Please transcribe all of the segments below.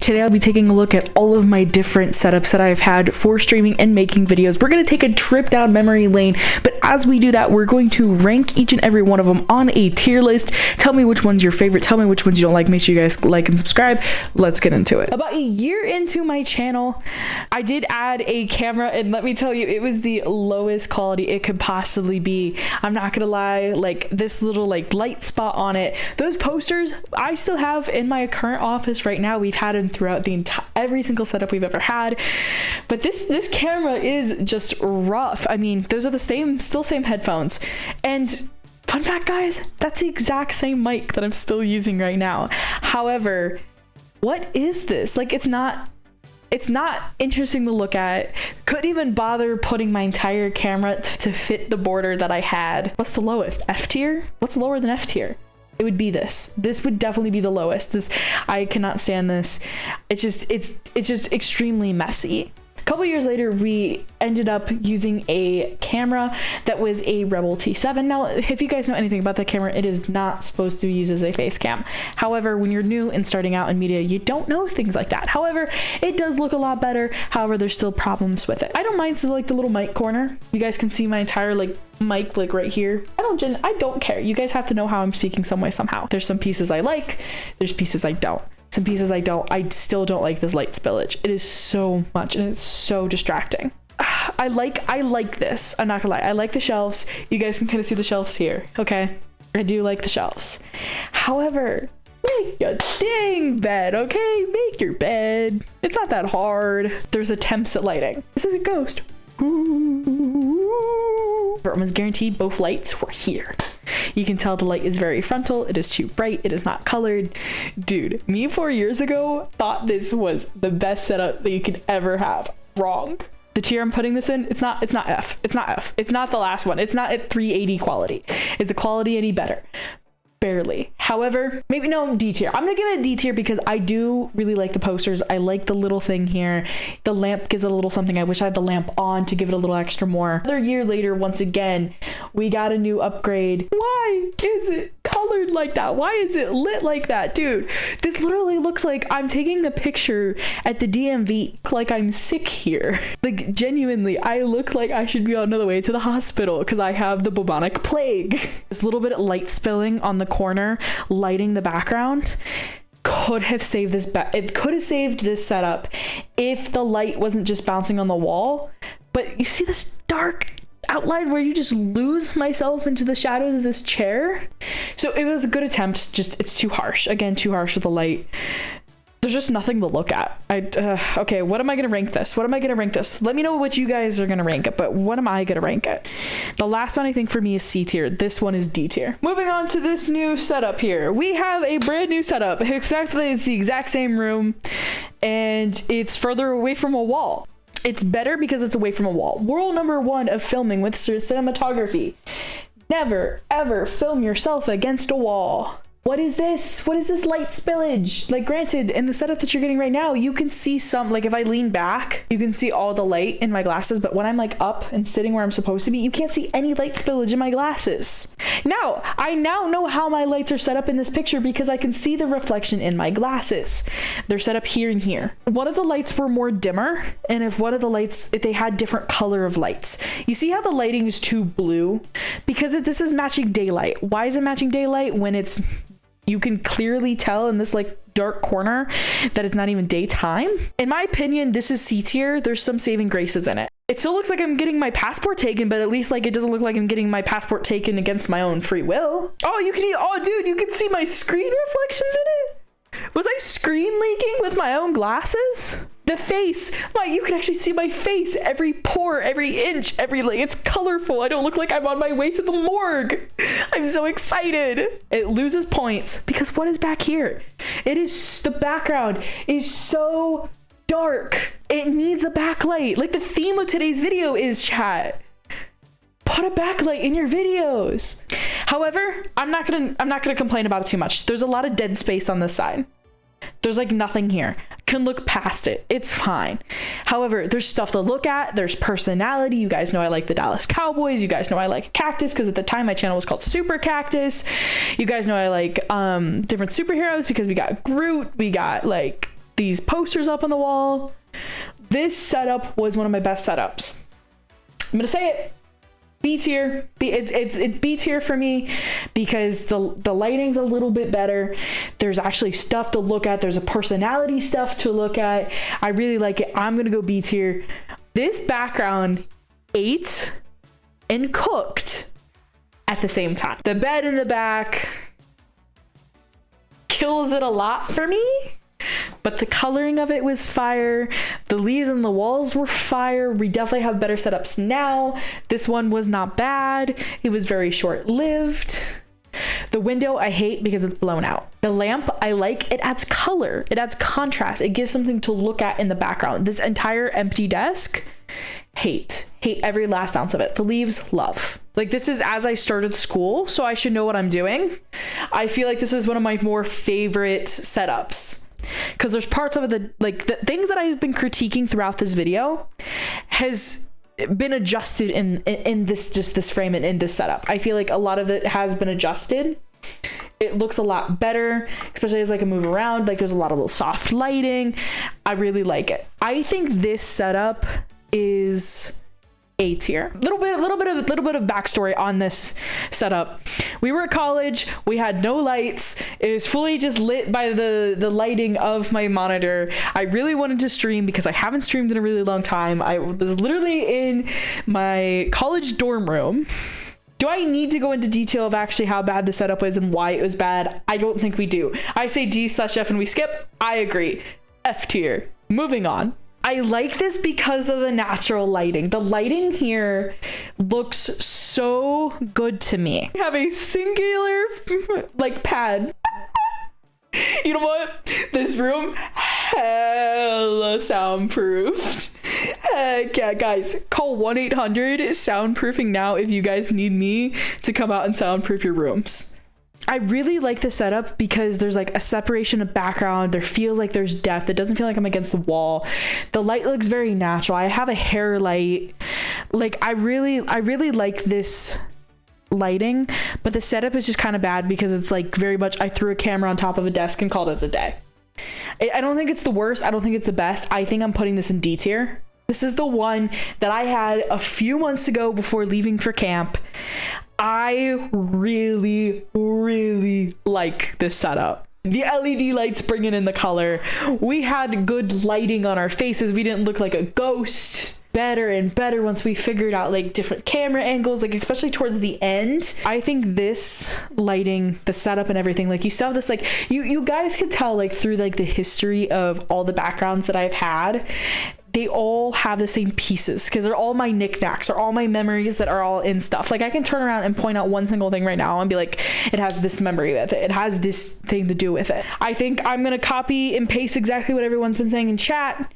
Today I'll be taking a look at all of my different setups that I've had for streaming and making videos. We're going to take a trip down memory lane, but as we do that, we're going to rank each and every one of them on a tier list. Tell me which one's your favorite. Tell me which ones you don't like. Make sure you guys like and subscribe. Let's get into it. About a year into my channel, I did add a camera, and let me tell you, it was the lowest quality it could possibly be. I'm not gonna lie, like this little like light spot on it, those posters I still have in my current office right now. We've had them throughout the entire every single setup we've ever had, but this camera is just rough. I mean, those are the still same headphones, and fun fact guys, that's the exact same mic that I'm still using right now. However, what is this? Like, it's not interesting to look at. Couldn't even bother putting my entire camera to fit the border that I had. What's the lowest? F tier? What's lower than F tier? It would be this. This would definitely be the lowest. I cannot stand this. It's just extremely messy. A couple years later, we ended up using a camera that was a Rebel T7. Now, if you guys know anything about that camera, it is not supposed to be used as a face cam. However, when you're new and starting out in media, you don't know things like that. However, it does look a lot better. However, there's still problems with it. I don't mind like the little mic corner. You guys can see my entire like mic like right here. I don't care. You guys have to know how I'm speaking some way somehow. There's some pieces I like, there's pieces I don't. Some pieces I don't. I still don't like this light spillage. It is so much and it's so distracting. I like this. I'm not gonna lie. I like the shelves. You guys can kind of see the shelves here. Okay, I do like the shelves. However, make your dang bed, okay? Make your bed. It's not that hard. There's attempts at lighting. This is a ghost. I was guaranteed both lights were here. You can tell the light is very frontal. It is too bright. It is not colored. Dude, me 4 years ago thought this was the best setup that you could ever have. Wrong. The tier I'm putting this in, it's not F. It's not F. It's not the last one. It's not at 380 quality. Is the quality any better? Barely. However, maybe no, D tier. I'm gonna give it a D tier because I do really like the posters. I like the little thing here. The lamp gives it a little something. I wish I had the lamp on to give it a little extra more. Another year later, once again, we got a new upgrade. Why is it colored like that? Why is it lit like that? Dude, this literally looks like I'm taking a picture at the DMV, like I'm sick here. Like, genuinely, I look like I should be on another way to the hospital because I have the bubonic plague. This little bit of light spilling on the corner, lighting the background, could have saved this. It could have saved this setup if the light wasn't just bouncing on the wall. But you see this dark outline where you just lose myself into the shadows of this chair. So it was a good attempt. Just it's too harsh. Again, too harsh with the light. There's just nothing to look at. Okay, what am I gonna rank this? What am I gonna rank this? Let me know what you guys are gonna rank it, but what am I gonna rank it? The last one I think for me is C tier. This one is D tier. Moving on to this new setup here. We have a brand new setup. Exactly, it's the exact same room, and it's further away from a wall. It's better because it's away from a wall. Rule number 1 of filming with cinematography: never ever film yourself against a wall. What is this? What is this light spillage? Like, granted, in the setup that you're getting right now, you can see some, like if I lean back, you can see all the light in my glasses, but when I'm like up and sitting where I'm supposed to be, you can't see any light spillage in my glasses. Now, I now know how my lights are set up in this picture because I can see the reflection in my glasses. They're set up here and here. One of the lights were more dimmer, and if they had different color of lights. You see how the lighting is too blue? Because this is matching daylight. Why is it matching daylight when you can clearly tell in this like dark corner that it's not even daytime? In my opinion, this is C tier. There's some saving graces in it. It still looks like I'm getting my passport taken, but at least like it doesn't look like I'm getting my passport taken against my own free will. Oh, dude, you can see my screen reflections in it. Was I screen leaking with my own glasses? The face, you can actually see my face, every pore, every inch, it's colorful. I don't look like I'm on my way to the morgue. I'm so excited. It loses points because what is back here? The background is so dark. It needs a backlight. Like the theme of today's video is, chat, put a backlight in your videos. However, I'm not gonna complain about it too much. There's a lot of dead space on this side. There's like nothing here. Can look past it. It's fine. However, there's stuff to look at. There's personality. You guys know I like the Dallas Cowboys. You guys know I like Cactus because at the time my channel was called Super Cactus. You guys know I like different superheroes because we got Groot. We got like these posters up on the wall. This setup was one of my best setups. I'm gonna say it. B tier. It's B tier for me because the lighting's a little bit better. There's actually stuff to look at. There's a personality stuff to look at. I really like it. I'm gonna go B tier. This background ate and cooked at the same time. The bed in the back kills it a lot for me. But the coloring of it was fire. The leaves on the walls were fire. We definitely have better setups now. This one was not bad. It was very short-lived. The window I hate because it's blown out. The lamp I like. It adds color. It adds contrast. It gives something to look at in the background. This entire empty desk, hate every last ounce of it. The leaves, love. Like, this is as I started school, so I should know what I'm doing. I feel like this is one of my more favorite setups. Because there's parts of it that, the things that I've been critiquing throughout this video has been adjusted in this frame and in this setup. I feel like a lot of it has been adjusted. It looks a lot better, especially as I can move around. Like, there's a lot of little soft lighting. I really like it. I think this setup is A tier. Little bit of backstory on this setup. We were at college. We had no lights. It was fully just lit by the lighting of my monitor. I really wanted to stream because I haven't streamed in a really long time. I was literally in my college dorm room. Do I need to go into detail of actually how bad the setup was and why it was bad? I don't think we do. I say D/F and we skip. I agree. F tier. Moving on. I like this because of the natural lighting. The lighting here looks so good to me. I have a singular pad. You know what? This room hella soundproofed. Heck yeah, guys. Call 1-800 soundproofing now if you guys need me to come out and soundproof your rooms. I really like the setup because there's like a separation of background. There feels like there's depth. It doesn't feel like I'm against the wall. The light looks very natural. I have a hair light. Like, I really like this lighting, but the setup is just kind of bad because it's like very much I threw a camera on top of a desk and called it a day. I don't think it's the worst. I don't think it's the best. I think I'm putting this in D tier. This is the one that I had a few months ago before leaving for camp. I really like this setup. The LED lights bringing in the color. We had good lighting on our faces. We didn't look like a ghost. Better and better once we figured out like different camera angles, like especially towards the end. I think this lighting, the setup and everything, like you still have this, like you guys can tell like through like the history of all the backgrounds that I've had, they all have the same pieces because they're all my knickknacks or all my memories that are all in stuff. Like I can turn around and point out one single thing right now and be like, it has this memory with it. It has this thing to do with it. I think I'm going to copy and paste exactly what everyone's been saying in chat.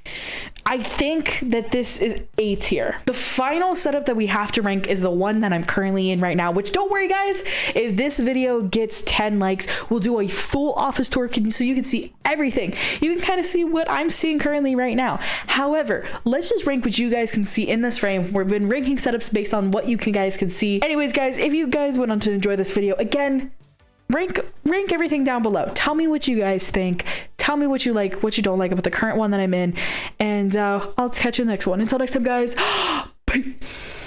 I think that this is A tier. The final setup that we have to rank is the one that I'm currently in right now, which don't worry guys, if this video gets 10 likes, we'll do a full office tour so you can see everything. You can kind of see what I'm seeing currently right now. However, let's just rank what you guys can see in this frame. We've been ranking setups based on what you guys can see. Anyways, guys, if you guys went on to enjoy this video, again, rank everything down below. Tell me what you guys think. Tell me what you like, what you don't like about the current one that I'm in. And I'll catch you in the next one. Until next time, guys, peace.